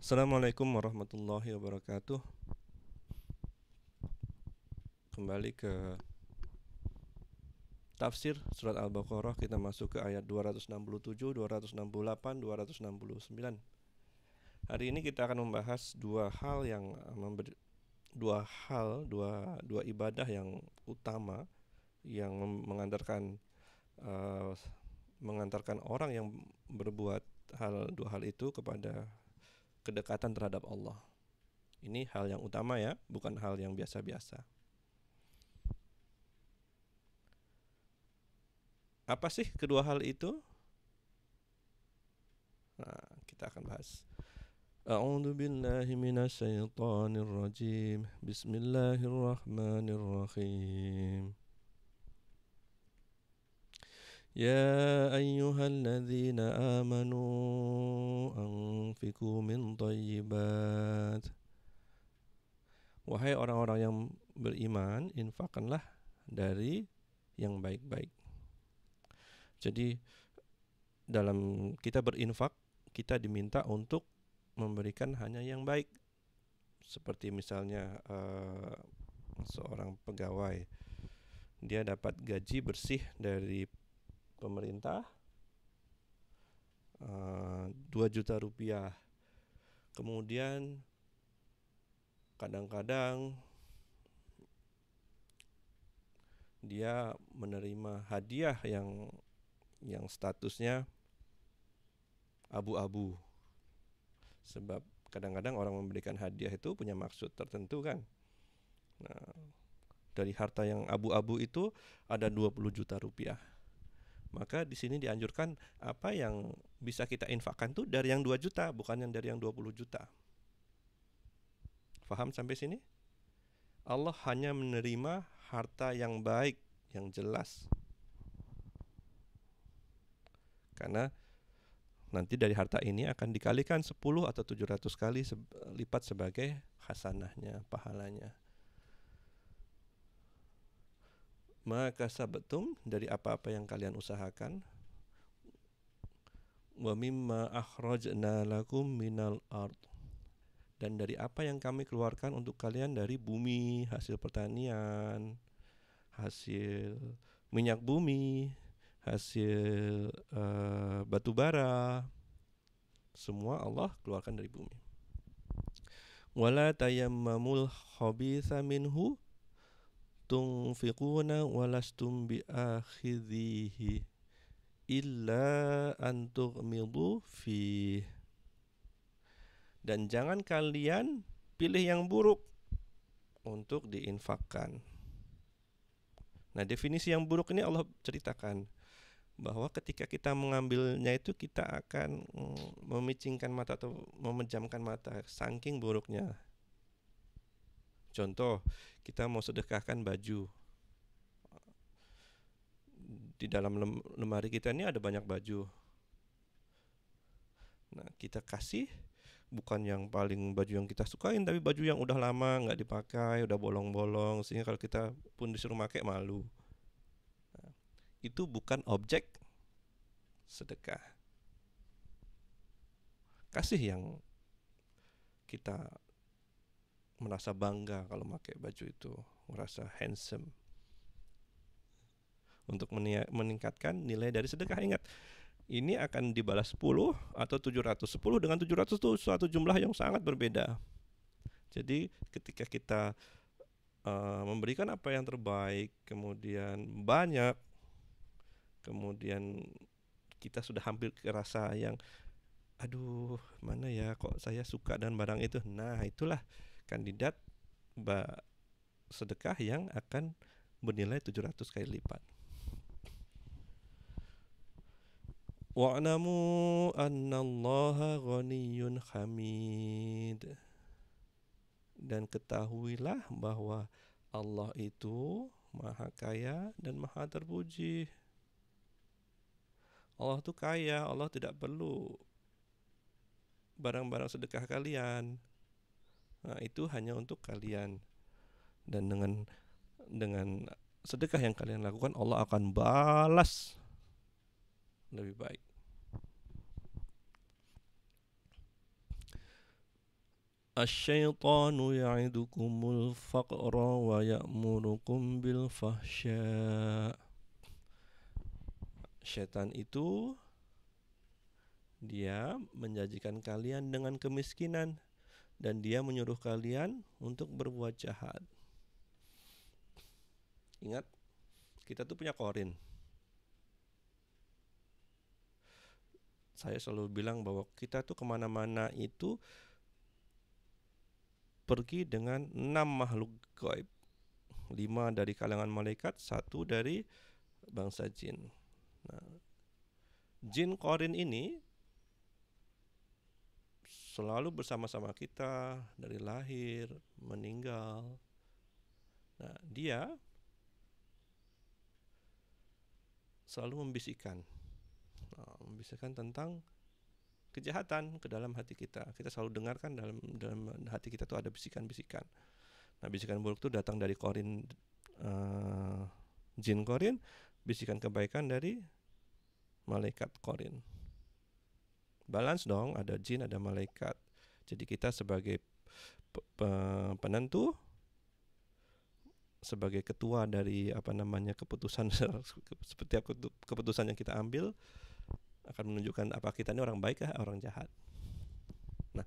Assalamualaikum warahmatullahi wabarakatuh. Kembali ke tafsir surat Al-Baqarah. Kita masuk ke ayat 267, 268, 269. Hari ini kita akan membahas dua ibadah yang utama yang uh, mengantarkan orang yang berbuat dua hal itu kepada kedekatan terhadap Allah. Ini hal yang utama ya, bukan hal yang biasa-biasa. Apa sih kedua hal itu? Nah, kita akan bahas. A'udzu billahi minasyaitonir rajim. Bismillahirrahmanirrahim. Ya ayyuhalladzina amanu anfiqu min thayyibat. Wahai orang-orang yang beriman, infakkanlah dari yang baik-baik. Jadi dalam kita berinfak, kita diminta untuk memberikan hanya yang baik. Seperti misalnya seorang pegawai, dia dapat gaji bersih dari pemerintah 2 juta rupiah. Kemudian kadang-kadang dia menerima hadiah yang statusnya abu-abu. Sebab kadang-kadang orang memberikan hadiah itu punya maksud tertentu kan. Nah, dari harta yang abu-abu itu ada 20 juta rupiah. Maka di sini dianjurkan apa yang bisa kita infakkan tuh dari yang 2 juta, bukan yang dari yang 20 juta. Faham sampai sini? Allah hanya menerima harta yang baik, yang jelas. Karena nanti dari harta ini akan dikalikan 10 atau 700 kali lipat sebagai hasanahnya, pahalanya. Maka sabetum, dari apa-apa yang kalian usahakan, wa mimma akhrajna lakum minal ard, dan dari apa yang kami keluarkan untuk kalian dari bumi, hasil pertanian, hasil minyak bumi, hasil batu bara, semua Allah keluarkan dari bumi. Wala tayammamul khabitha minhu tunfiquna walastum biakhidhihi illa an tughmidu fi. Dan jangan kalian pilih yang buruk untuk diinfakkan. Nah, definisi yang buruk ini Allah ceritakan bahwa ketika kita mengambilnya itu kita akan memicingkan mata atau memejamkan mata, saking buruknya. Contoh, kita mau sedekahkan baju. Di dalam lemari kita ini ada banyak baju. Nah, kita kasih bukan yang paling baju yang kita sukain, tapi baju yang udah lama nggak dipakai, udah bolong-bolong, sehingga kalau kita pun disuruh pakai malu. Nah, itu bukan objek sedekah. Kasih yang kita merasa bangga kalau pakai baju itu, merasa handsome. Untuk meningkatkan nilai dari sedekah. Ingat, ini akan dibalas 10 atau 700. 10 dengan 700 itu suatu jumlah yang sangat berbeda. Jadi ketika kita memberikan apa yang terbaik, kemudian banyak, kemudian kita sudah hampir ke rasa yang aduh, mana ya kok saya suka dengan barang itu. Nah, itulah kandidat sedekah yang akan bernilai 700 kali lipat. Wa'lamu annallaha ghaniyyun hamid. Dan ketahuilah bahwa Allah itu maha kaya dan maha terpuji. Allah itu kaya, Allah tidak perlu barang-barang sedekah kalian. Nah, itu hanya untuk kalian. Dan dengan sedekah yang kalian lakukan, Allah akan balas lebih baik. Asyaitanu ya'idukumul faqra wa ya'murukum bil fahsya. Syaitan itu dia menjanjikan kalian dengan kemiskinan dan dia menyuruh kalian untuk berbuat jahat. Ingat, kita tuh punya korin. Saya selalu bilang bahwa kita tuh kemana-mana itu pergi dengan 6 makhluk gaib. 5 dari kalangan malaikat, 1 dari bangsa jin. Nah, jin korin ini selalu bersama-sama kita dari lahir, meninggal. Nah, dia selalu membisikkan tentang kejahatan ke dalam hati kita. Kita selalu dengarkan dalam hati kita tuh ada bisikan-bisikan. Nah, bisikan buruk itu datang dari korin, jin korin, bisikan kebaikan dari malaikat korin. Balance dong, ada jin, ada malaikat. Jadi kita sebagai penentu, sebagai ketua dari keputusan seperti keputusan yang kita ambil akan menunjukkan apa kita ini orang baik kah, orang jahat. Nah,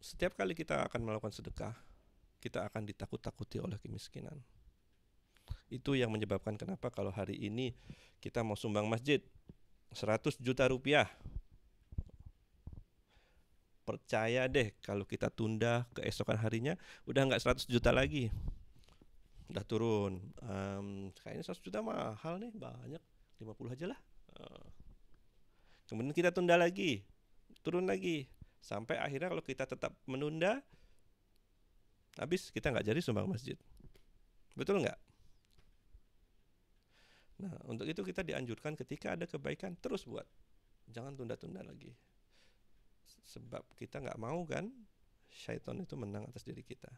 setiap kali kita akan melakukan sedekah, kita akan ditakut-takuti oleh kemiskinan. Itu yang menyebabkan kenapa kalau hari ini kita mau sumbang masjid 100 juta rupiah, percaya deh kalau kita tunda keesokan harinya udah nggak 100 juta lagi, udah turun. Kayaknya 100 juta mahal nih, banyak 50 aja lah. Kemudian kita tunda lagi, turun lagi, sampai akhirnya kalau kita tetap menunda, habis kita nggak jadi sumbang masjid. Betul nggak? Nah, untuk itu kita dianjurkan ketika ada kebaikan terus buat, jangan tunda-tunda lagi. Sebab kita nggak mau kan syaitan itu menang atas diri kita.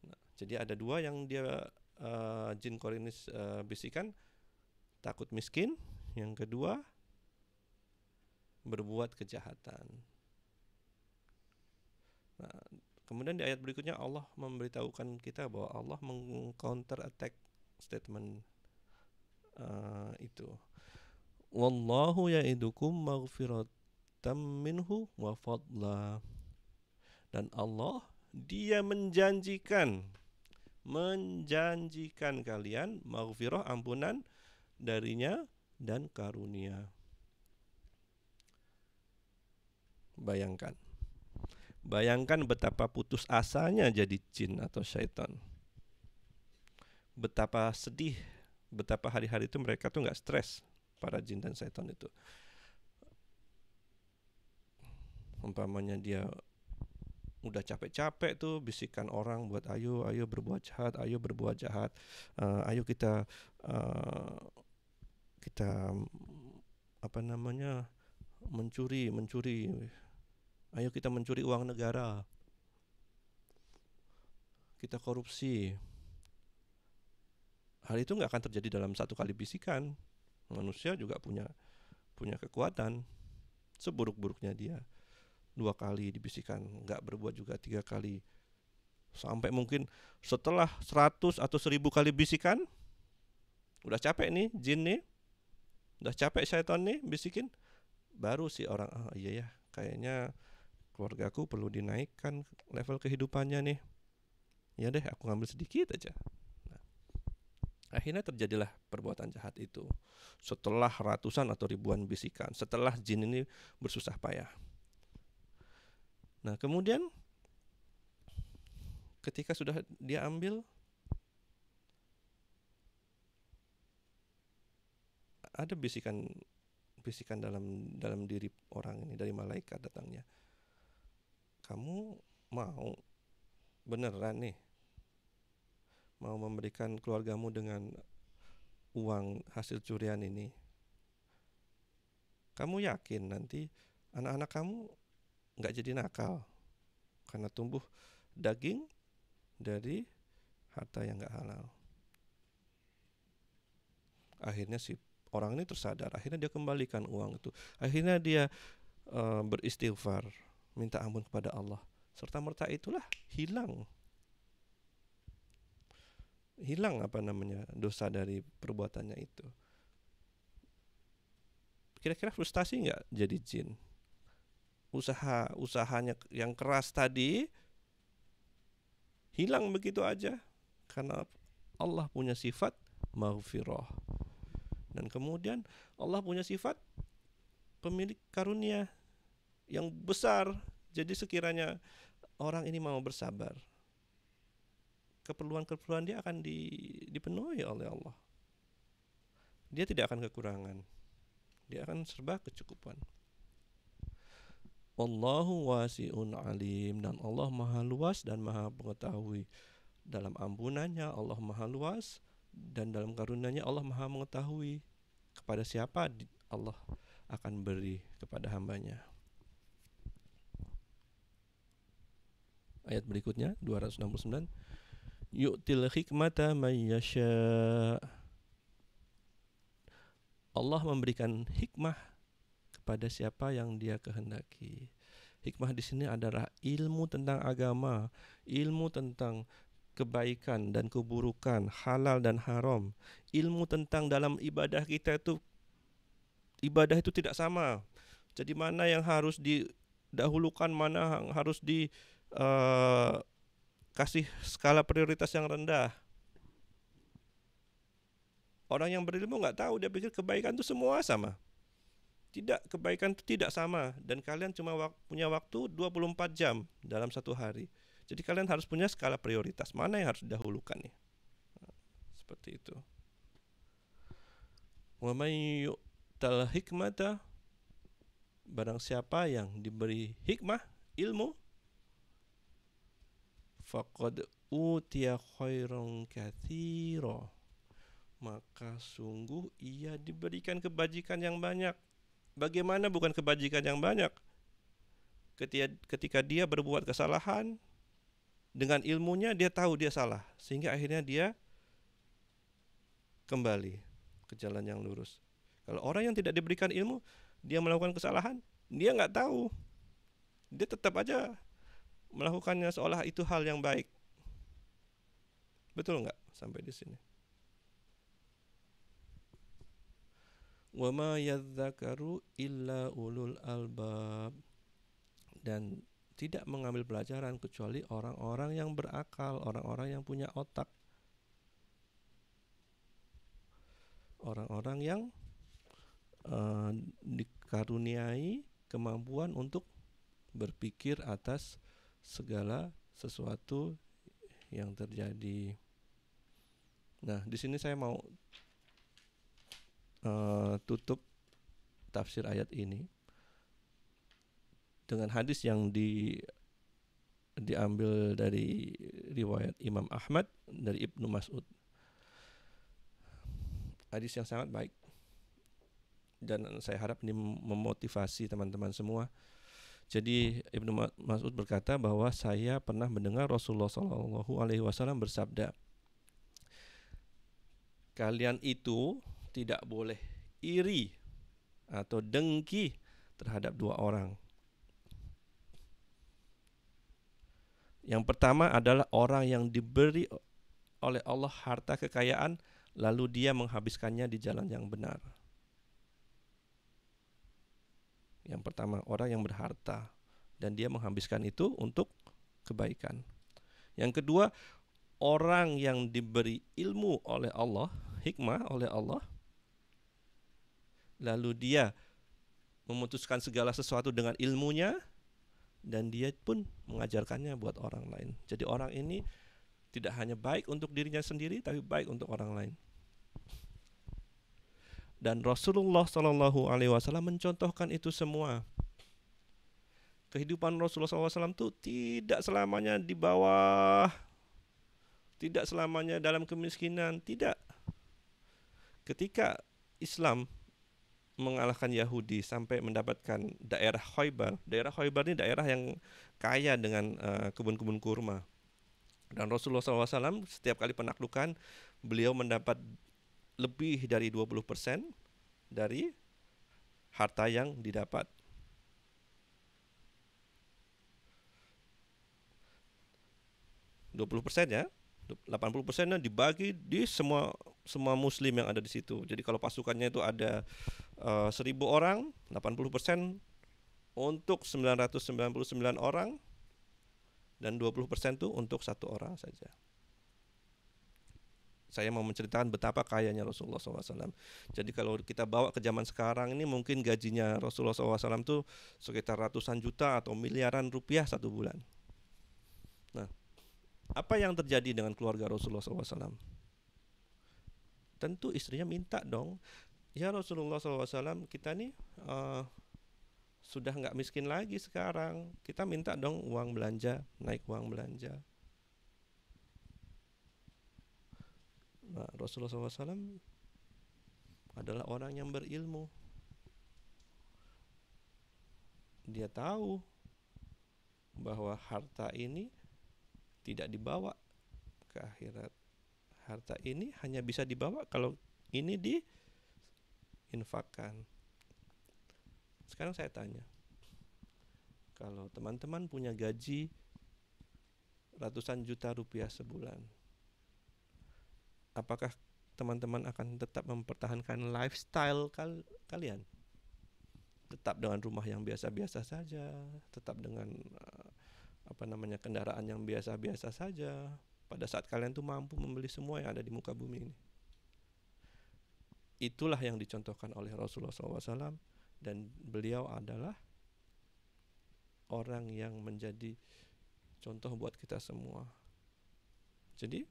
Nah, jadi ada 2 yang dia jin korinis bisikan, takut miskin, yang kedua berbuat kejahatan. Nah, kemudian di ayat berikutnya Allah memberitahukan kita bahwa Allah meng-counter attack statement itu. Wallahu ya'idukum maghfiratam minhu wa fadla. Dan Allah, dia menjanjikan kalian maghfirah, ampunan darinya dan karunia. Bayangkan betapa putus asanya jadi jin atau syaitan. Betapa sedih, betapa hari-hari itu mereka tuh nggak stres, para jin dan syaitan itu. Umpamanya dia udah capek-capek tuh bisikan orang buat ayo berbuat jahat, ayo berbuat jahat, ayo kita mencuri, ayo kita mencuri uang negara, kita korupsi. Hal itu nggak akan terjadi dalam 1 kali bisikan. Manusia juga punya kekuatan. Seburuk-buruknya dia 2 kali dibisikkan, nggak berbuat juga 3 kali. Sampai mungkin setelah 100 atau 1000 kali bisikan, udah capek nih jin nih, udah capek syaitan nih bisikin, baru si orang, iya ya, kayaknya keluargaku perlu dinaikkan level kehidupannya nih. Ya deh, aku ngambil sedikit aja. Nah, akhirnya terjadilah perbuatan jahat itu. Setelah ratusan atau ribuan bisikan, setelah jin ini bersusah payah. Nah, kemudian ketika sudah dia ambil, ada bisikan dalam diri orang ini, dari malaikat datangnya. Kamu mau beneran nih mau memberikan keluargamu dengan uang hasil curian ini? Kamu yakin nanti anak-anak kamu nggak jadi nakal karena tumbuh daging dari harta yang nggak halal? Akhirnya si orang ini tersadar, akhirnya dia kembalikan uang itu, akhirnya dia beristighfar, minta ampun kepada Allah, serta merta itulah hilang dosa dari perbuatannya itu. Kira-kira frustasi nggak jadi jin? Usahanya yang keras tadi hilang begitu aja, karena Allah punya sifat maghfirah, dan kemudian Allah punya sifat pemilik karunia yang besar. Jadi sekiranya orang ini mau bersabar, keperluan dia akan dipenuhi oleh Allah. Dia tidak akan kekurangan, dia akan serba kecukupan. Wallahu wasi'un alim, dan Allah maha luas dan maha mengetahui. Dalam ampunannya Allah maha luas, dan dalam karunia-Nya Allah maha mengetahui kepada siapa Allah akan beri kepada hambanya. Ayat berikutnya 269, yu'til hikmata may yasha. Allah memberikan hikmah kepada siapa yang Dia kehendaki. Hikmah di sini adalah ilmu tentang agama, ilmu tentang kebaikan dan keburukan, halal dan haram, ilmu tentang dalam ibadah kita itu, ibadah itu tidak sama. Jadi mana yang harus didahulukan, mana yang harus kasih skala prioritas yang rendah. Orang yang berilmu nggak tahu, dia pikir kebaikan itu semua sama. Tidak, kebaikan itu tidak sama, dan kalian cuma punya waktu 24 jam dalam satu hari. Jadi kalian harus punya skala prioritas, mana yang harus didahulukan nih. Seperti itu. Wa may yu'tal hikmata, barang siapa yang diberi hikmah, ilmu, faqad utiya khairan katsira, maka sungguh ia diberikan kebajikan yang banyak. Bagaimana bukan kebajikan yang banyak? Ketika dia berbuat kesalahan, dengan ilmunya dia tahu dia salah, sehingga akhirnya dia kembali ke jalan yang lurus. Kalau orang yang tidak diberikan ilmu, dia melakukan kesalahan, dia nggak tahu, dia tetap aja melakukannya seolah itu hal yang baik. Betul nggak sampai di sini? Wa ma yadzakaru illa ulul albab, dan tidak mengambil pelajaran kecuali orang-orang yang berakal, orang-orang yang punya otak, orang-orang yang dikaruniai kemampuan untuk berpikir atas segala sesuatu yang terjadi. Nah, di sini saya mau tutup tafsir ayat ini dengan hadis yang diambil dari riwayat Imam Ahmad dari Ibnu Mas'ud. Hadis yang sangat baik, dan saya harap ini memotivasi teman-teman semua. Jadi Ibnu Mas'ud berkata bahwa saya pernah mendengar Rasulullah SAW bersabda, kalian itu tidak boleh iri atau dengki terhadap dua orang. Yang pertama adalah orang yang diberi oleh Allah harta kekayaan, lalu dia menghabiskannya di jalan yang benar. Yang pertama, orang yang berharta dan dia menghabiskan itu untuk kebaikan. Yang kedua, orang yang diberi ilmu oleh Allah, hikmah oleh Allah, lalu dia memutuskan segala sesuatu dengan ilmunya, dan dia pun mengajarkannya buat orang lain. Jadi orang ini tidak hanya baik untuk dirinya sendiri, tapi baik untuk orang lain. Dan Rasulullah SAW mencontohkan itu semua. Kehidupan Rasulullah SAW itu tidak selamanya di bawah, tidak selamanya dalam kemiskinan, tidak. Ketika Islam mengalahkan Yahudi sampai mendapatkan daerah Khaybar. Daerah Khaybar ini daerah yang kaya dengan kebun-kebun kurma. Dan Rasulullah SAW setiap kali penaklukan, beliau mendapat lebih dari 20% dari harta yang didapat. 20% ya. 80%-nya dibagi di semua muslim yang ada di situ. Jadi kalau pasukannya itu ada 1.000 orang, 80% untuk 999 orang, dan 20% itu untuk 1 orang saja. Saya mau menceritakan betapa kayanya Rasulullah SAW. Jadi kalau kita bawa ke zaman sekarang ini, mungkin gajinya Rasulullah SAW itu sekitar ratusan juta atau miliaran rupiah satu bulan. Nah, apa yang terjadi dengan keluarga Rasulullah SAW? Tentu istrinya minta dong, ya Rasulullah SAW, kita nih sudah nggak miskin lagi sekarang, kita minta dong uang belanja, naik uang belanja. Nah, Rasulullah SAW adalah orang yang berilmu. Dia tahu bahwa harta ini tidak dibawa ke akhirat. Harta ini hanya bisa dibawa kalau ini diinfakkan. Sekarang saya tanya, kalau teman-teman punya gaji ratusan juta rupiah sebulan, apakah teman-teman akan tetap mempertahankan lifestyle kalian? Tetap dengan rumah yang biasa-biasa saja, tetap dengan kendaraan yang biasa-biasa saja, pada saat kalian tuh mampu membeli semua yang ada di muka bumi ini. Itulah yang dicontohkan oleh Rasulullah SAW, dan beliau adalah orang yang menjadi contoh buat kita semua. Jadi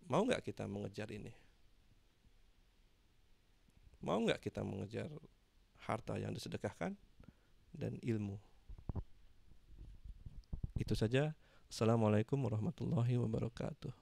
mau nggak kita mengejar ini? Mau nggak kita mengejar harta yang disedekahkan dan ilmu? Itu saja. Assalamualaikum warahmatullahi wabarakatuh.